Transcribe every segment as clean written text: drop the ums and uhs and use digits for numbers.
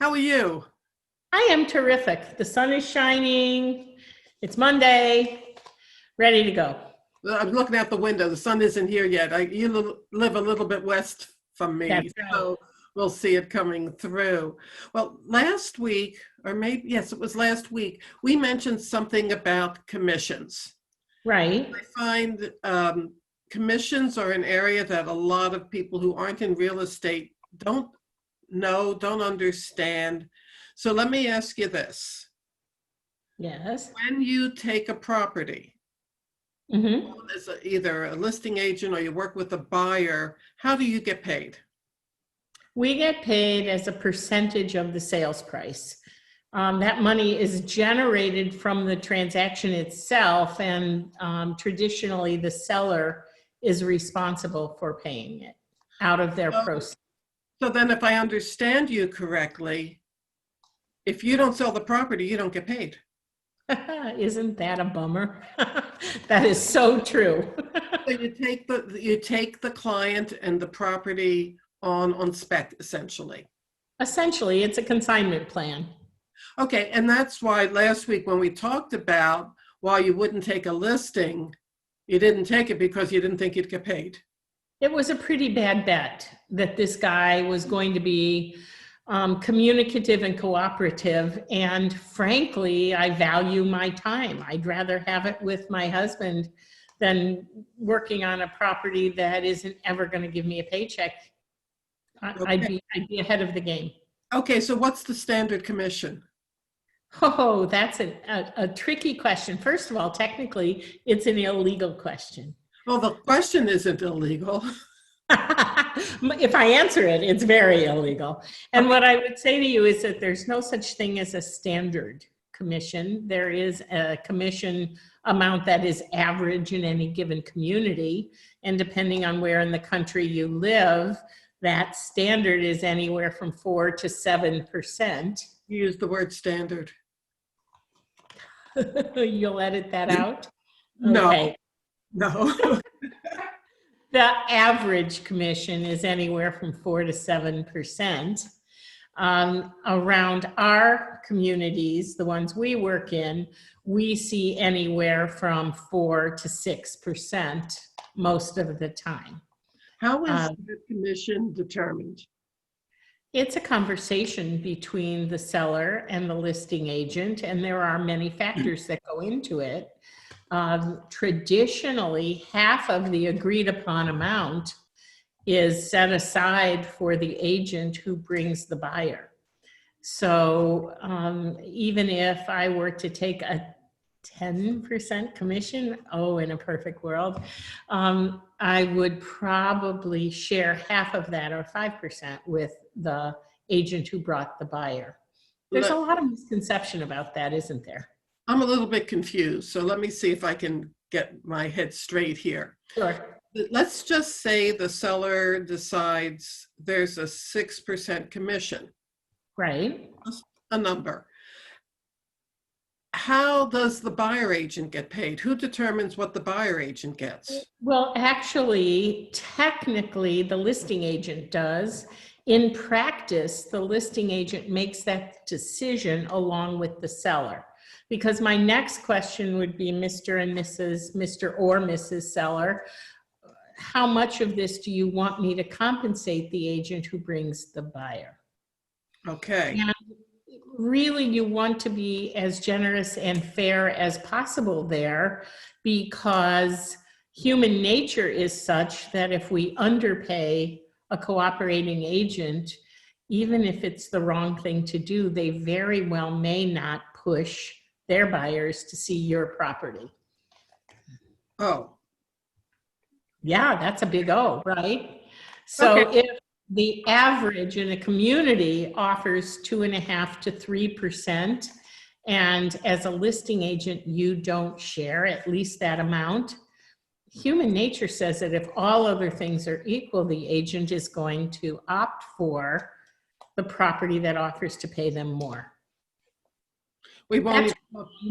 How are you? I am terrific. The sun is shining. It's Monday. Ready to go. I'm looking out the window. The sun isn't here yet. You live a little bit west from me, That's right. so we'll see it coming through. Well, last week, or maybe, yes, it was last week, we mentioned something about commissions. Right. I find commissions are an area that a lot of people who aren't in real estate don't know, don't understand. So let me ask you this. Yes. When you take a property, hmm as either a listing agent or you work with a buyer, how do you get paid? We get paid as a percentage of the sales price. That money is generated from the transaction itself, and traditionally the seller is responsible for paying it out of their So, proceeds. so then if I understand you correctly, if you don't sell the property, you don't get paid. Isn't that a bummer? That is so true. So you take the client and the property on spec, essentially. Essentially, it's a consignment plan. Okay, and that's why last week when we talked about why you wouldn't take a listing, you didn't take it because you didn't think you'd get paid. It was a pretty bad bet that this guy was going to be communicative and cooperative. And frankly, I value my time. I'd rather have it with my husband than working on a property that isn't ever going to give me a paycheck. Okay. I'd be ahead of the game. Okay, so what's the standard commission? Oh, that's a tricky question. First of all, technically, it's an illegal question. Well, the question isn't illegal. If I answer it, it's very illegal. And what I would say to you is that there's no such thing as a standard commission. There is a commission amount that is average in any given community. And depending on where in the country you live, that standard is anywhere from 4 to 7%. You use the word standard. You'll edit that out? No, Okay. no. The average commission is anywhere from 4 to 7%. Around our communities, the ones we work in, we see anywhere from 4 to 6% most of the time. How is the commission determined? It's a conversation between the seller and the listing agent, and there are many factors that go into it. Traditionally, half of the agreed upon amount is set aside for the agent who brings the buyer. So even if I were to take a 10% commission, in a perfect world, I would probably share half of that, or 5%, with the agent who brought the buyer. There's a lot of misconception about that, isn't there? I'm a little bit confused, so let me see if I can get my head straight here. Sure. Let's just say the seller decides there's a 6% commission. Right. A number. How does the buyer agent get paid? Who determines what the buyer agent gets? Well, actually, technically, the listing agent does. In practice, the listing agent makes that decision along with the seller. Because my next question would be, Mr. or Mrs. Seller, how much of this do you want me to compensate the agent who brings the buyer? Okay. And really, you want to be as generous and fair as possible there, because human nature is such that if we underpay a cooperating agent, even if it's the wrong thing to do, they very well may not push their buyers to see your property. Oh. Yeah, that's a big O, right? So Okay. if the average in a community offers 2.5% to 3%, and as a listing agent, you don't share at least that amount, human nature says that if all other things are equal, the agent is going to opt for the property that offers to pay them more. We won't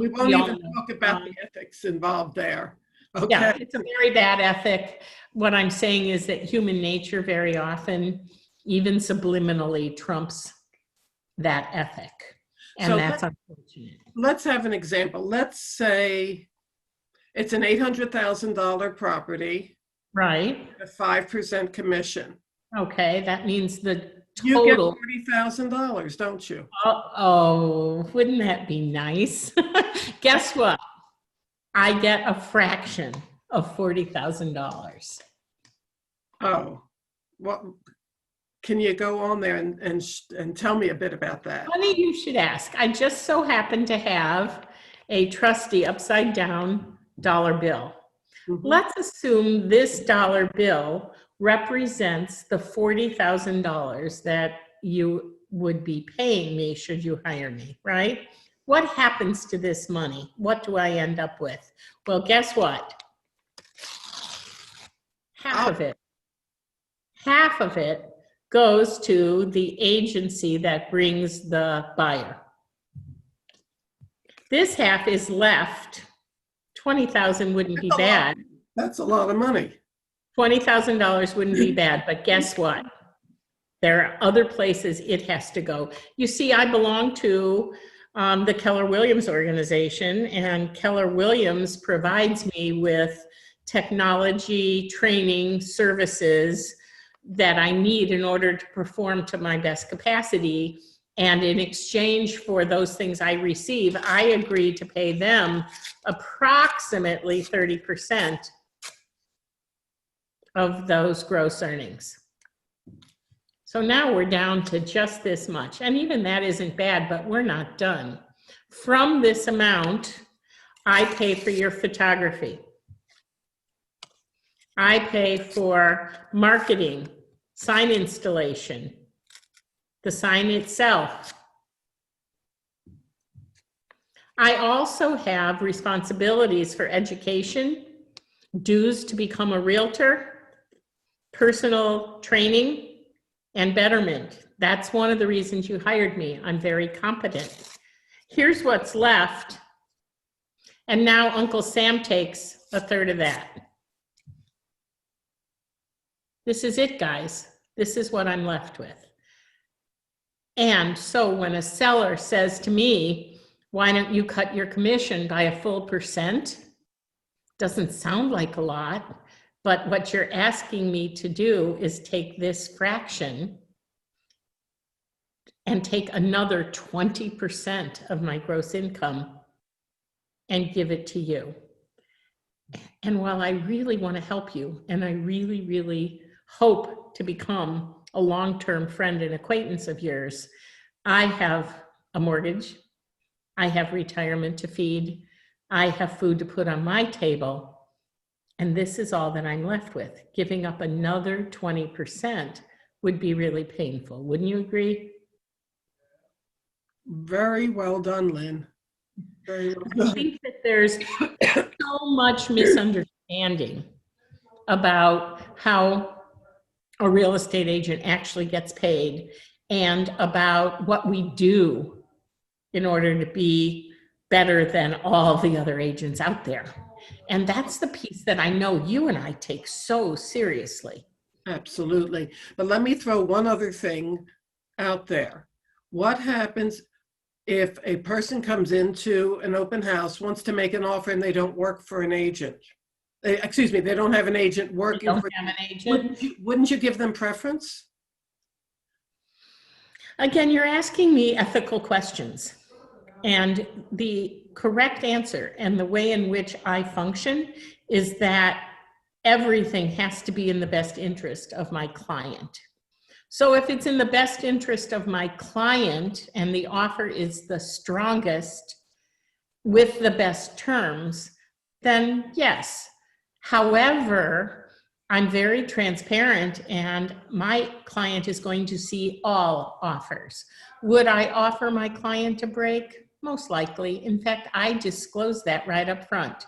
even talk about the ethics involved there. Okay. Yeah, it's a very bad ethic. What I'm saying is that human nature very often, even subliminally, trumps that ethic. And So that's unfortunate. let's have an example. Let's say it's an $800,000 property, Right. a 5% commission. Okay, that means the You get total. $40,000, don't you? Oh, wouldn't that be nice? Guess what? I get a fraction of $40,000. Oh, what, can you go on there and tell me a bit about that? Funny you should ask. I just so happen to have a trusty upside down dollar bill. Mhm. Let's assume this dollar bill represents the $40,000 that you would be paying me should you hire me, right? What happens to this money? What do I end up with? Well, guess what? Half of it goes to the agency that brings the buyer. This half is left. 20,000 wouldn't be bad. That's a lot of money. $20,000 wouldn't be bad, but guess what? There are other places it has to go. You see, I belong to the Keller Williams organization, and Keller Williams provides me with technology, training, services that I need in order to perform to my best capacity. And in exchange for those things I receive, I agree to pay them approximately 30% of those gross earnings. So now we're down to just this much. And even that isn't bad, but we're not done. From this amount, I pay for your photography. I pay for marketing, sign installation, the sign itself. I also have responsibilities for education, dues to become a realtor, personal training, and betterment. That's one of the reasons you hired me. I'm very competent. Here's what's left. And now Uncle Sam takes a third of that. This is it, guys. This is what I'm left with. And so when a seller says to me, why don't you cut your commission by a full %? Doesn't sound like a lot, but what you're asking me to do is take this fraction and take another 20% of my gross income and give it to you. And while I really want to help you, and I really, really hope to become a long-term friend and acquaintance of yours, I have a mortgage, I have retirement to feed, I have food to put on my table, and this is all that I'm left with. Giving up another 20% would be really painful. Wouldn't you agree? Very well done, Lynn. Very well done. I think that there's so much misunderstanding about how a real estate agent actually gets paid and about what we do in order to be better than all the other agents out there. And that's the piece that I know you and I take so seriously. Absolutely. But let me throw one other thing out there. What happens if a person comes into an open house, wants to make an offer, and they don't work for an agent? Excuse me, they don't have an agent working for Don't have an agent. Wouldn't you give them preference? Again, you're asking me ethical questions. And the correct answer and the way in which I function is that everything has to be in the best interest of my client. So if it's in the best interest of my client and the offer is the strongest with the best terms, then yes. However, I'm very transparent and my client is going to see all offers. Would I offer my client a break? Most likely. In fact, I disclose that right up front.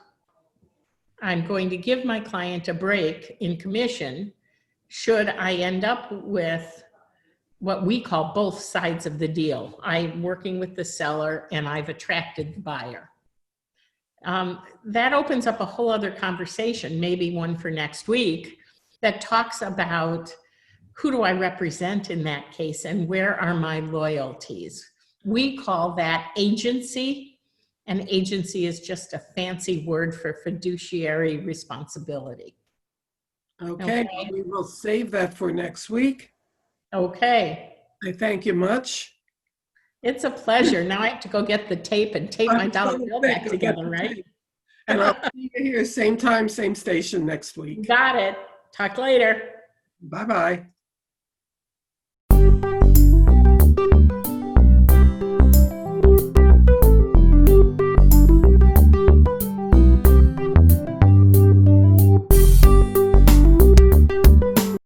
I'm going to give my client a break in commission should I end up with what we call both sides of the deal. I'm working with the seller and I've attracted the buyer. That opens up a whole other conversation, maybe one for next week, that talks about who do I represent in that case, and where are my loyalties? We call that agency, and agency is just a fancy word for fiduciary responsibility. Okay, well, we will save that for next week. Okay. I thank you much. It's a pleasure. Now I have to go get the tape and tape my I'm dollar gonna bill say, back go get together, the right? tape. And I'll see you here, same time, same station next week. Got it. Talk later. Bye-bye.